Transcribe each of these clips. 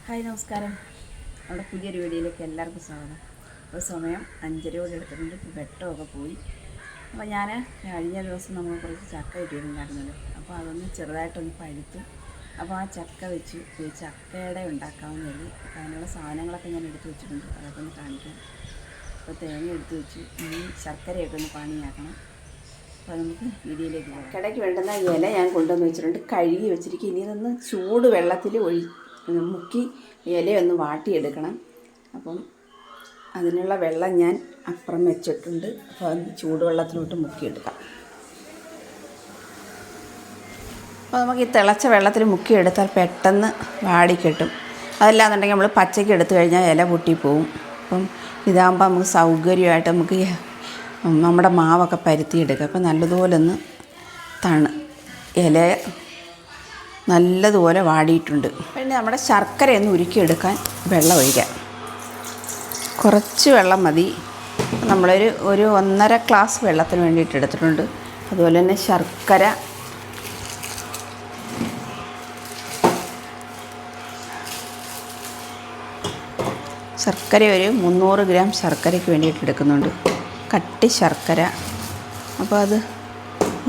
Hi നമസ്കാരം. നമ്മുടെ പുതിയൊരു വീഡിയോയിലേക്ക് എല്ലാവർക്കും സ്വാഗതം. ഇപ്പോൾ സമയം 5:30 എടുത്തിട്ടുണ്ട്. വെട്ടമൊക്കെ പോയി. അപ്പോൾ ഞാൻ കഴിഞ്ഞ ദിവസം നമ്മൾ കുറച്ച് ചക്ക കിട്ടിയിട്ടുണ്ടായിരുന്നല്ലോ. അപ്പോൾ അതൊന്ന് ചെറുതായിട്ടൊന്ന് പഴുത്തു. അപ്പോൾ ആ ചക്ക വെച്ച് ഒരു ചക്കയുടെ ഉണ്ടാക്കാമെന്ന് കരുതി. അപ്പോൾ അതിനുള്ള സാധനങ്ങളൊക്കെ ഞാൻ എടുത്ത് വെച്ചിട്ടുണ്ട്. അതൊക്കെ ഒന്ന് കാണിക്കാം. അപ്പോൾ തേങ്ങ എടുത്ത് വെച്ച് ഇനി ശർക്കരയൊക്കെ ഒന്ന് പാനിയാക്കണം. അപ്പോൾ നമുക്ക് വീഡിയോയിലേക്ക് പോകാം. ചക്കയ്ക്ക് വേണ്ടുന്ന ഇല ഞാൻ കൊണ്ടുവന്ന് വെച്ചിട്ടുണ്ട്. കഴുകി വെച്ചിരിക്കും. ഇനി ഇതൊന്ന് ചൂട് വെള്ളത്തിൽ മുക്കി ഇലയൊന്ന് വാട്ടിയെടുക്കണം. അപ്പം അതിനുള്ള വെള്ളം ഞാൻ അപ്പുറം വെച്ചിട്ടുണ്ട്. അപ്പോൾ അത് ചൂടുവെള്ളത്തിലോട്ട് മുക്കിയെടുക്കാം. അപ്പോൾ നമുക്ക് ഈ തിളച്ച വെള്ളത്തിൽ മുക്കിയെടുത്താൽ പെട്ടെന്ന് വാടിക്കിട്ടും. അതല്ലാന്നുണ്ടെങ്കിൽ നമ്മൾ പച്ചയ്ക്ക് എടുത്തു കഴിഞ്ഞാൽ ഇല പൊട്ടിപ്പോവും. അപ്പം ഇതാകുമ്പോൾ നമുക്ക് സൗകര്യമായിട്ട് നമുക്ക് നമ്മുടെ മാവൊക്കെ പരുത്തിയെടുക്കാം. അപ്പോൾ നല്ലതുപോലെ ഒന്ന് ഇല നല്ലതുപോലെ വാടിയിട്ടുണ്ട്. പിന്നെ നമ്മുടെ ശർക്കരയൊന്ന് ഉരുക്കിയെടുക്കാൻ വെള്ളം ഒഴിക്കാം. കുറച്ച് വെള്ളം മതി. നമ്മളൊരു 1.5 ഗ്ലാസ് വെള്ളത്തിന് വേണ്ടിയിട്ട് എടുത്തിട്ടുണ്ട്. അതുപോലെ തന്നെ ശർക്കര ഒരു 300 ഗ്രാം ശർക്കരയ്ക്ക് വേണ്ടിയിട്ട് എടുക്കുന്നുണ്ട്. കട്ടി ശർക്കര. അപ്പോൾ അത്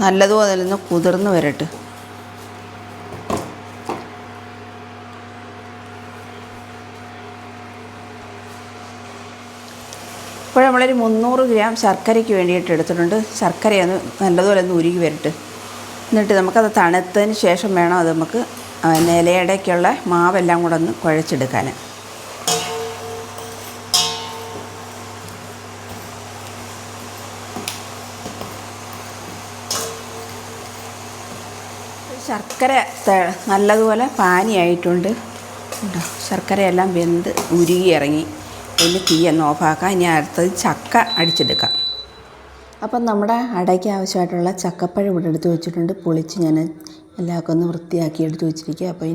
നല്ലതുപോലെ ഒന്ന് കുതിർന്ന് വരട്ടെ. ഇപ്പോൾ നമ്മളൊരു 300 ഗ്രാം ശർക്കരയ്ക്ക് വേണ്ടിയിട്ട് എടുത്തിട്ടുണ്ട്. ശർക്കരയൊന്ന് നല്ലതുപോലെ ഒന്ന് ഉരുകി വരട്ടെ. എന്നിട്ട് നമുക്കത് തണുത്തതിന് ശേഷം വേണം അത് നമുക്ക് ഇലയുടെയൊക്കെയുള്ള മാവെല്ലാം കൂടെ ഒന്ന് കുഴച്ചെടുക്കാൻ. ശർക്കര നല്ലതുപോലെ പാനിയായിട്ടുണ്ട്. ശർക്കരയെല്ലാം വെന്ത് ഉരുകി ഇറങ്ങി. അതിന് തീയൊന്ന് ഓഫാക്കാം. ഇനി അടുത്തത് ചക്ക അടിച്ചെടുക്കാം. അപ്പം നമ്മുടെ അടയ്ക്ക് ആവശ്യമായിട്ടുള്ള ചക്കപ്പഴം ഇവിടെ എടുത്ത് വെച്ചിട്ടുണ്ട്. പൊളിച്ച് ഞാൻ എല്ലാവർക്കും ഒന്ന് വൃത്തിയാക്കി എടുത്ത് വെച്ചിരിക്കുക. അപ്പോൾ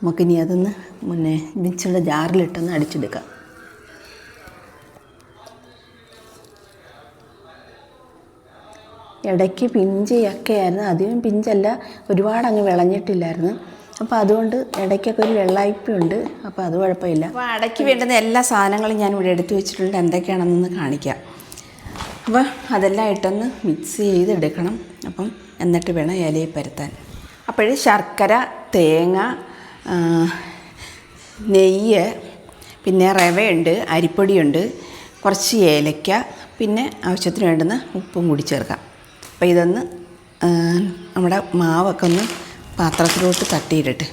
നമുക്കിനി അതൊന്ന് മിക്സിയുടെ ജാറിലിട്ടൊന്ന് അടിച്ചെടുക്കാം. ഇടയ്ക്ക് പിഞ്ച് ചക്കയായിരുന്നു. അധികം പിഞ്ചല്ല, ഒരുപാട് അങ്ങ് വിളഞ്ഞിട്ടില്ലായിരുന്നു. അപ്പോൾ അതുകൊണ്ട് ഇടയ്ക്കൊക്കെ ഒരു വെള്ളായ്പയുണ്ട്. അപ്പോൾ അത് കുഴപ്പമില്ല. അപ്പോൾ അടയ്ക്ക് വേണ്ടുന്ന എല്ലാ സാധനങ്ങളും ഞാൻ ഇവിടെ എടുത്തു വെച്ചിട്ടുണ്ട്. എന്തൊക്കെയാണെന്നൊന്ന് കാണിക്കാം. അപ്പോൾ അതെല്ലാം ഇട്ടൊന്ന് മിക്സ് ചെയ്തെടുക്കണം. അപ്പം എന്നിട്ട് വേണം ഇലയിൽ പരത്താൻ. അപ്പോഴേ ശർക്കര, തേങ്ങ, നെയ്യ്, പിന്നെ റവയുണ്ട്, അരിപ്പൊടിയുണ്ട്, കുറച്ച് ഏലക്ക, പിന്നെ ആവശ്യത്തിന് വേണ്ടുന്ന ഉപ്പും കൂടി ചേർക്കാം. അപ്പോൾ ഇതൊന്ന് നമ്മുടെ മാവൊക്കെ ഒന്ന് പാത്രത്തിലോട്ട് തട്ടിയിടട്ടെ.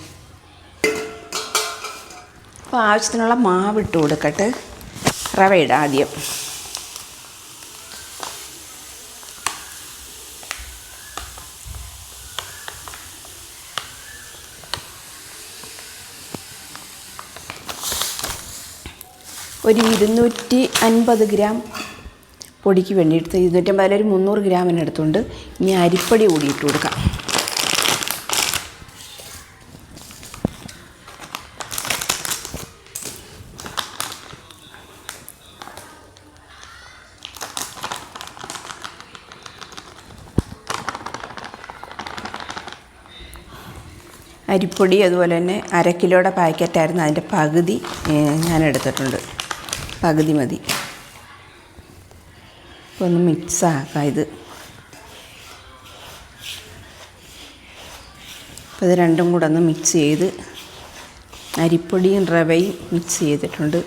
അപ്പോൾ ആവശ്യത്തിനുള്ള മാവ് ഇട്ട് കൊടുക്കട്ടെ. റവ ഇടാം ആദ്യം. ഒരു 250 ഗ്രാം പൊടിക്ക് വേണ്ടി എടുത്ത് 250 ഒരു 300 ഗ്രാമിന് എടുത്തുകൊണ്ട് ഇനി അരിപ്പൊടി കൂടി ഇട്ട് കൊടുക്കാം. അരിപ്പൊടി അതുപോലെ തന്നെ 1/2 കിലോയുടെ പാക്കറ്റായിരുന്നു. അതിൻ്റെ പകുതി ഞാൻ എടുത്തിട്ടുണ്ട്. പകുതി മതി. ഒന്ന് മിക്സാക്കാം ഇത്. അപ്പോൾ ഇത് രണ്ടും കൂടെ ഒന്ന് മിക്സ് ചെയ്ത് അരിപ്പൊടിയും റവയും മിക്സ് ചെയ്തിട്ടുണ്ട്.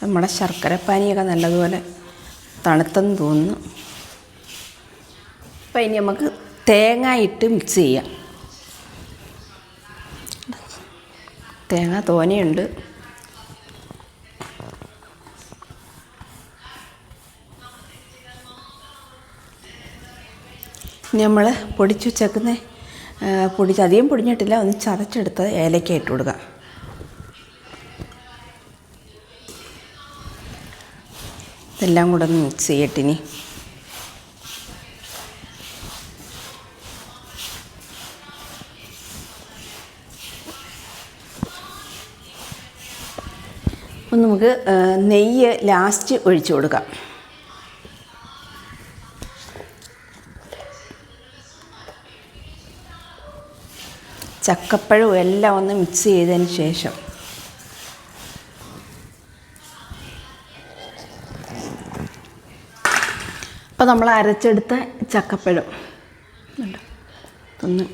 നമ്മുടെ ശർക്കരപ്പാനിയൊക്കെ നല്ലതുപോലെ തണുത്തെന്ന് തോന്നുന്നു. അപ്പോൾ ഇനി നമുക്ക് തേങ്ങ ഇട്ട് മിക്സ് ചെയ്യാം. തേങ്ങ തോനെയുണ്ട്. ഇനി നമ്മൾ പൊടിച്ച് വെച്ചേക്കുന്ന അധികം പൊടിഞ്ഞിട്ടില്ല, ഒന്ന് ചതച്ചെടുത്ത് ഏലക്ക ഇട്ട് കൊടുക്കാം. ഇതെല്ലാം കൂടെ ഒന്ന് മിക്സ് ചെയ്യട്ടെ. ഇനി നമുക്ക് നെയ്യ് ലാസ്റ്റ് ഒഴിച്ചു കൊടുക്കാം. ചക്കപ്പഴവും എല്ലാം ഒന്ന് മിക്സ് ചെയ്തതിന് ശേഷം അപ്പോൾ നമ്മൾ അരച്ചെടുത്ത ചക്കപ്പഴം ഒന്ന്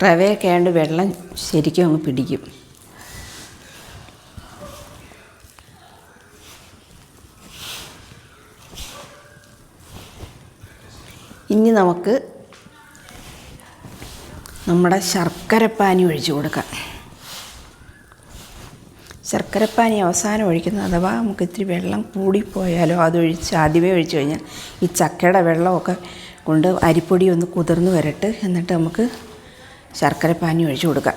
റവയൊക്കെ ആയതുകൊണ്ട് വെള്ളം ശരിക്കും അങ്ങ് പിടിക്കും. ഇനി നമുക്ക് നമ്മുടെ ശർക്കരപ്പാനി ഒഴിച്ചു കൊടുക്കാം. ശർക്കരപ്പാനി അവസാനം ഒഴിക്കുന്നത് അഥവാ നമുക്ക് ഇത്തിരി വെള്ളം കൂടിപ്പോയാലോ അതൊഴിച്ച് ആദ്യമേ ഒഴിച്ചു കഴിഞ്ഞാൽ ഈ ചക്കയുടെ വെള്ളമൊക്കെ കൊണ്ട് അരിപ്പൊടി ഒന്ന് കുതിർന്ന് വരട്ടെ. എന്നിട്ട് നമുക്ക് ശർക്കരപ്പാനി ഒഴിച്ചു കൊടുക്കാം.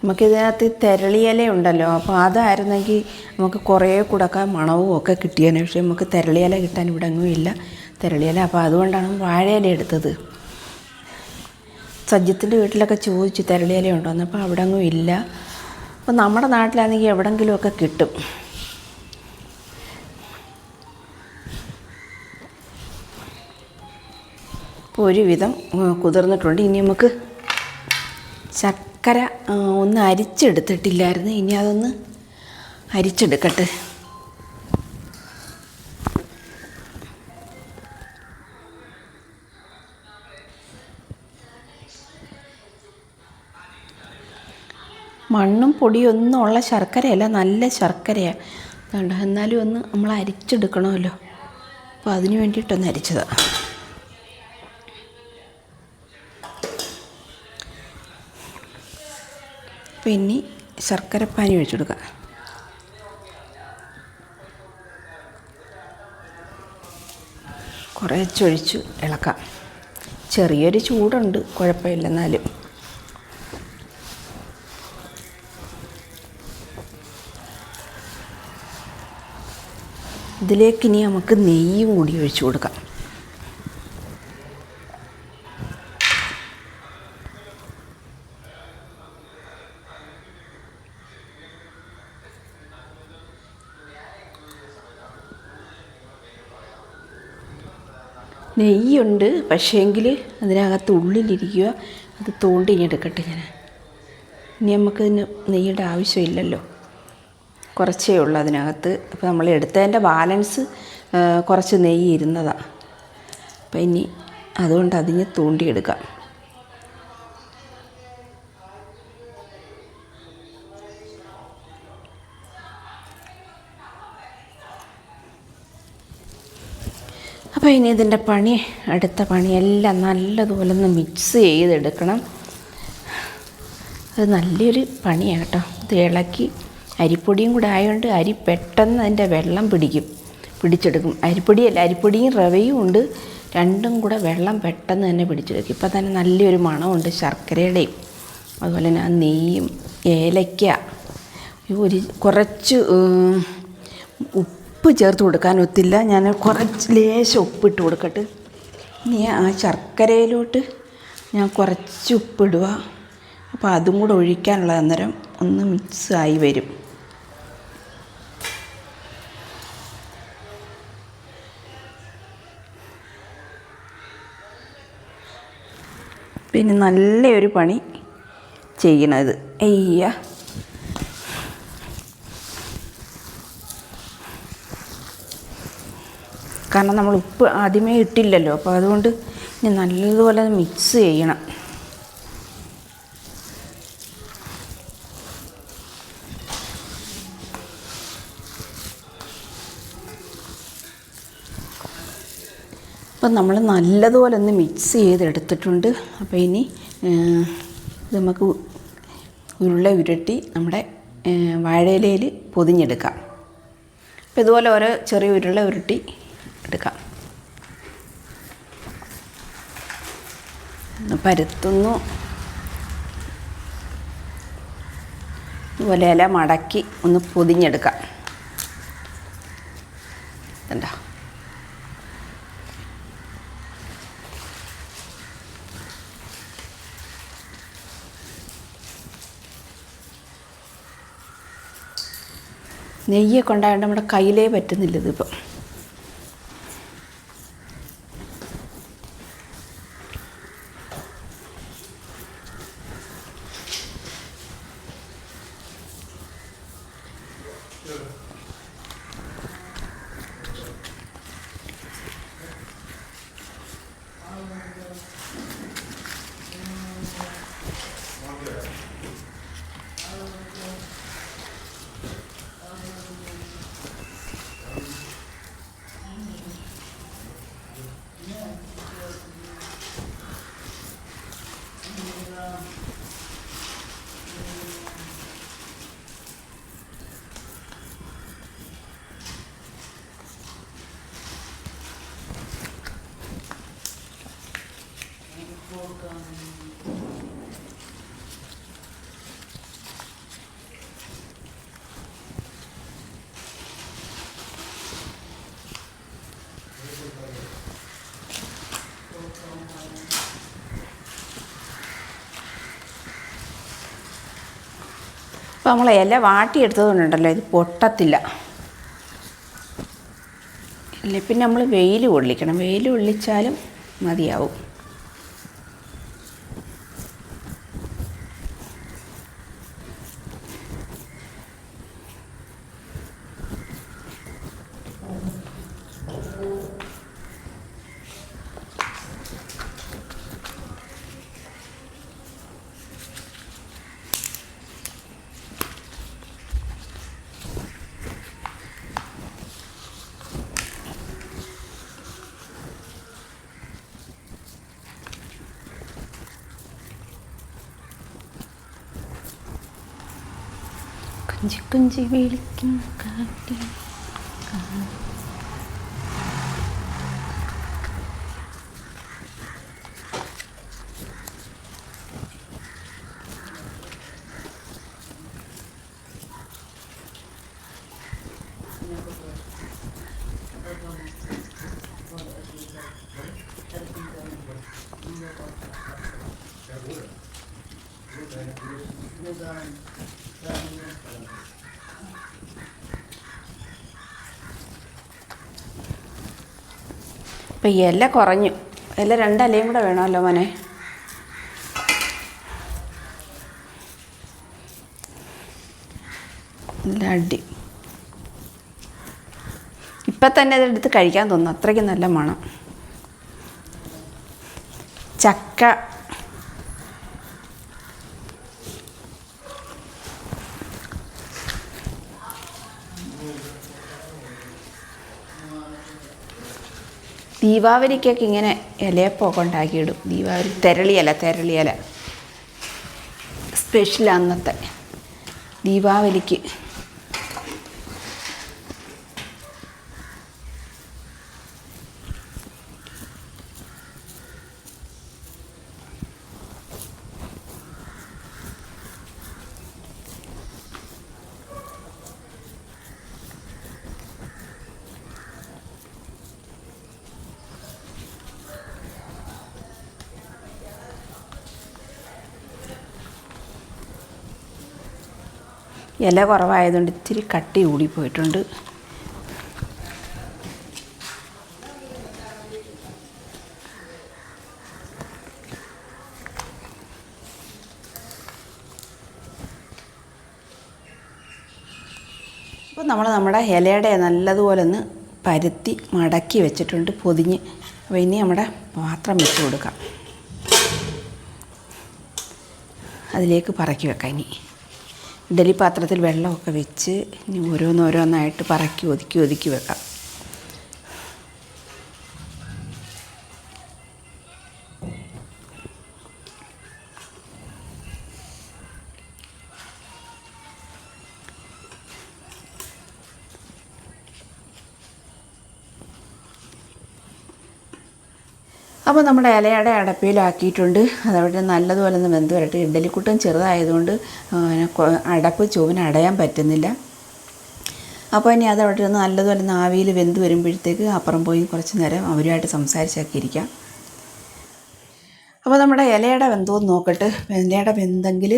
നമുക്കിതിനകത്ത് തെരളിയില ഉണ്ടല്ലോ, അപ്പോൾ അതായിരുന്നെങ്കിൽ നമുക്ക് കുറേ കൂടൊക്കെ മണവും ഒക്കെ കിട്ടിയേനെ. പക്ഷേ നമുക്ക് തെരളിയില കിട്ടാൻ ഇവിടെ എങ്ങും ഇല്ല തെരളിയില. അപ്പോൾ അതുകൊണ്ടാണ് വാഴയില എടുത്തത്. സജ്ജത്തിൻ്റെ വീട്ടിലൊക്കെ ചോദിച്ചു തെരളിയില ഉണ്ടോയെന്ന്, അപ്പോൾ അവിടെ എങ്ങും ഇല്ല. അപ്പോൾ നമ്മുടെ നാട്ടിലാണെങ്കിൽ എവിടെയെങ്കിലുമൊക്കെ കിട്ടും. ഇപ്പോൾ ഒരുവിധം കുതിർന്നിട്ടുണ്ട്. ഇനി നമുക്ക് ശർക്കര ഒന്ന് അരിച്ചെടുത്തിട്ടില്ലായിരുന്നു, ഇനി അതൊന്ന് അരിച്ചെടുക്കട്ടെ. മണ്ണും പൊടിയൊന്നും ഉള്ള ശർക്കരയല്ല, നല്ല ശർക്കരയാണ്. അതുകൊണ്ട് എന്നാലും ഒന്ന് നമ്മൾ അരിച്ചെടുക്കണമല്ലോ, അപ്പോൾ അതിന് വേണ്ടിയിട്ടൊന്ന് അരിച്ചതാണ്. പിന്നെ ശർക്കരപ്പാനി ഒഴിച്ചു കൊടുക്കുക. കുറച്ചൊഴിച്ച് ഇളക്കാം. ചെറിയൊരു ചൂടുണ്ട്, കുഴപ്പമില്ല. എന്നാലും ഇതിലേക്കിനി നമുക്ക് നെയ്യും കൂടി ഒഴിച്ചു കൊടുക്കാം. നെയ്യുണ്ട്, പക്ഷേങ്കിൽ അതിനകത്ത് ഉള്ളിലിരിക്കുക. അത് തോണ്ടിഞ്ഞെടുക്കട്ടെ ഞാൻ. ഇനി നമുക്കതിന് നെയ്യുടെ ആവശ്യമില്ലല്ലോ, കുറച്ചേ ഉള്ളൂ അതിനകത്ത്. അപ്പോൾ നമ്മൾ എടുത്തതിൻ്റെ ബാലൻസ് കുറച്ച് നെയ്യ് ഇരുന്നതാണ്. അപ്പം ഇനി അതുകൊണ്ട് അതിന് തോണ്ടിയെടുക്കാം. അപ്പോൾ ഇനി ഇതിൻ്റെ അടുത്ത പണിയെല്ലാം നല്ലതുപോലെ ഒന്ന് മിക്സ് ചെയ്തെടുക്കണം. അത് നല്ലൊരു പണിയാണ് കേട്ടോ. ഇത് ഇളക്കി അരിപ്പൊടിയും കൂടെ ആയതുകൊണ്ട് അരി പെട്ടെന്ന് അതിൻ്റെ വെള്ളം പിടിച്ചെടുക്കും. അരിപ്പൊടിയും റവയും ഉണ്ട്, രണ്ടും കൂടെ വെള്ളം പെട്ടെന്ന് തന്നെ പിടിച്ചെടുക്കും. ഇപ്പം തന്നെ നല്ലൊരു മണമുണ്ട് ശർക്കരയുടെയും അതുപോലെ തന്നെ ആ നെയ്യും ഏലയ്ക്ക. കുറച്ച് ഉപ്പ് ചേർത്ത് കൊടുക്കാൻ ഒത്തില്ല, ഞാൻ കുറച്ച് ലേശം ഉപ്പിട്ട് കൊടുക്കട്ടെ. ഇനി ആ ശർക്കരയിലോട്ട് ഞാൻ കുറച്ച് ഉപ്പിടുക. അപ്പോൾ അതും കൂടെ ഒഴിക്കാനുള്ള അന്നേരം ഒന്ന് മിക്സായി വരും. പിന്നെ നല്ലൊരു പണി ചെയ്യണത്. കാരണം നമ്മൾ ഉപ്പ് ആദ്യമേ ഇട്ടില്ലല്ലോ, അപ്പോൾ അതുകൊണ്ട് ഇനി നല്ലതുപോലെ മിക്സ് ചെയ്യണം. അപ്പം നമ്മൾ നല്ലതുപോലെ ഒന്ന് മിക്സ് ചെയ്തെടുത്തിട്ടുണ്ട്. അപ്പോൾ ഇനി ഇത് നമുക്ക് ഉരുള ഉരുട്ടി നമ്മുടെ വാഴയിലയിൽ പൊതിഞ്ഞെടുക്കാം. അപ്പോൾ ഇതുപോലെ ഓരോ ചെറിയ ഉരുള ഉരുട്ടി എടുക്കാം. പരത്തുന്നു. ഇതുപോലെ ഇല മടക്കി ഒന്ന് പൊതിഞ്ഞെടുക്കാം. എന്താ നെയ്യൊക്കെ ഉണ്ടായതുകൊണ്ട് നമ്മുടെ കയ്യിലേ പറ്റുന്നില്ല ഇതിപ്പം. അപ്പോൾ നമ്മൾ ഇല വാട്ടിയെടുത്തതുകൊണ്ടുണ്ടല്ലോ ഇത് പൊട്ടത്തില്ല. അല്ലേ പിന്നെ നമ്മൾ വെയിൽ കൊള്ളിക്കണം. വെയിൽ കൊള്ളിച്ചാലും മതിയാവും. കുഞ്ചി കുഞ്ചി വിളിക്കും കാട്ടി. ഇപ്പം ഇല കുറഞ്ഞു. ഇല രണ്ടിലയും കൂടെ വേണമല്ലോ മോനെ. നല്ല അടി. ഇപ്പം തന്നെ അതെടുത്ത് കഴിക്കാൻ തോന്നുന്നു, അത്രയ്ക്ക് നല്ല മണം. ചക്ക ദീപാവലിക്കൊക്കെ ഇങ്ങനെ ഇലയപ്പമൊക്കെ ഉണ്ടാക്കിയിടും. ദീപാവലി തെരളിയില സ്പെഷ്യൽ അന്നത്തെ ദീപാവലിക്ക്. ഇല കുറവായതുകൊണ്ട് ഇത്തിരി കട്ടി കൂടിപ്പോയിട്ടുണ്ട്. അപ്പോൾ നമ്മുടെ ഇലയുടെ നല്ലതുപോലെ ഒന്ന് പരുത്തി മടക്കി വെച്ചിട്ടുണ്ട് പൊതിഞ്ഞ്. അപ്പോൾ ഇനി നമ്മുടെ പാത്രം വെച്ച് കൊടുക്കാം. അതിലേക്ക് പറക്കി വെക്കാം. ഇനി ഇഡലി പാത്രത്തിൽ വെള്ളമൊക്കെ വെച്ച് ഇനി ഓരോന്നോരോന്നായിട്ട് പറക്കി ഒതുക്കി വെക്കാം. അപ്പോൾ നമ്മുടെ ഇലയുടെ അടപ്പിലാക്കിയിട്ടുണ്ട്. അതവിടെ നല്ലതുപോലെ ഒന്ന് വെന്ത് വരട്ടെ. ഇഡ്ഡലിക്കുട്ടൻ ചെറുതായതുകൊണ്ട് അടപ്പ് ചുവന് അടയാൻ പറ്റുന്നില്ല. അപ്പോൾ ഇനി അതവിടെ നിന്ന് നല്ലതുപോലെ ഒന്ന് ആവിയിൽ വെന്ത് വരുമ്പോഴത്തേക്ക് അപ്പുറം പോയി കുറച്ച് നേരം അവരുമായിട്ട് സംസാരിച്ചൊക്കെ ഇരിക്കാം. അപ്പോൾ നമ്മുടെ ഇലയുടെ വെന്തോന്ന് നോക്കട്ടെ. ഇലയുടെ വെന്തെങ്കിൽ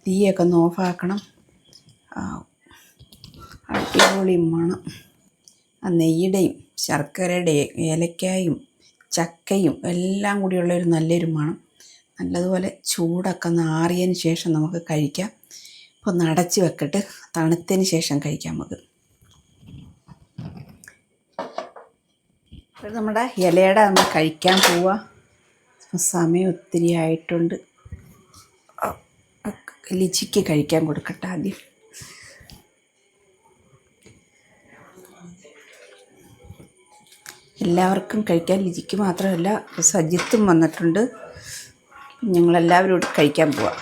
തീയൊക്കെ ഒന്ന് ഓഫാക്കണം. അടിപൊളി മണം. ആ നെയ്യുടെയും ശർക്കരയുടെയും ഏലക്കായും ചക്കയും എല്ലാം കൂടിയുള്ളൊരു നല്ലൊരു മണം. നല്ലതുപോലെ ചൂടൊക്കെ ഒന്ന് ആറിയതിന് ശേഷം നമുക്ക് കഴിക്കാം. അപ്പോൾ ഒന്ന് അടച്ച് വെക്കട്ടെ, തണുത്തതിന് ശേഷം കഴിക്കാം നമുക്ക്. ഇപ്പോൾ നമ്മുടെ ഇലയുടെ നമ്മൾ കഴിക്കാൻ പോവുക. സമയം ഒത്തിരി ആയിട്ടുണ്ട്. ലിച്ചിക്ക് കഴിക്കാൻ കൊടുക്കട്ടെ ആദ്യം. എല്ലാവർക്കും കഴിക്കാൻ, ലിജിക്ക് മാത്രമല്ല സജിത്തും വന്നിട്ടുണ്ട്. ഞങ്ങളെല്ലാവരും കൂടി കഴിക്കാൻ പോവാം.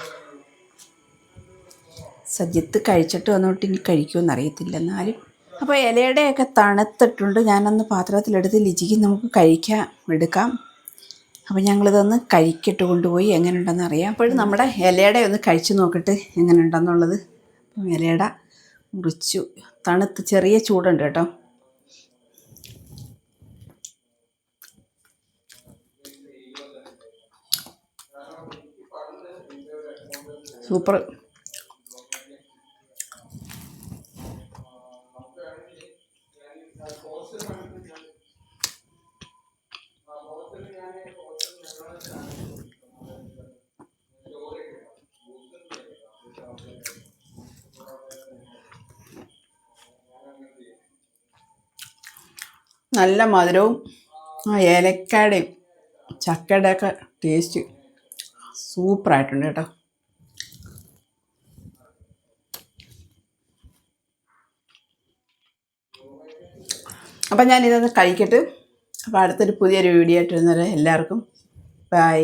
സജിത്ത് കഴിച്ചിട്ട് വന്നോട്ട് ഇനി കഴിക്കുമെന്ന് അറിയത്തില്ല എന്നാലും. അപ്പോൾ ഇലയുടെയൊക്കെ തണുത്തിട്ടുണ്ട്. ഞാനൊന്ന് പാത്രത്തിലെടുത്ത് ലിജിക്ക് നമുക്ക് കഴിക്കാൻ എടുക്കാം. അപ്പോൾ ഞങ്ങളിതൊന്ന് കഴിക്കിട്ട് കൊണ്ടുപോയി എങ്ങനെ ഉണ്ടെന്ന് അറിയാം. അപ്പോഴും നമ്മുടെ ഇലയുടെ ഒന്ന് കഴിച്ച് നോക്കിയിട്ട് എങ്ങനെ ഉണ്ടെന്നുള്ളത്. ഇലയുടെ മുറിച്ചു, തണുത്ത് ചെറിയ ചൂടുണ്ട് കേട്ടോ. സൂപ്പർ. നല്ല മധുരവും ആ ഏലക്കായുടെയും ചക്കയുടെയൊക്കെ ടേസ്റ്റ് സൂപ്പറായിട്ടുണ്ട് കേട്ടോ. അപ്പം ഞാനിതൊന്ന് കഴിക്കട്ടെ. അപ്പോൾ അടുത്തൊരു പുതിയൊരു വീഡിയോ ആയിട്ട് വരുന്നവരെ എല്ലാവർക്കും ബൈ.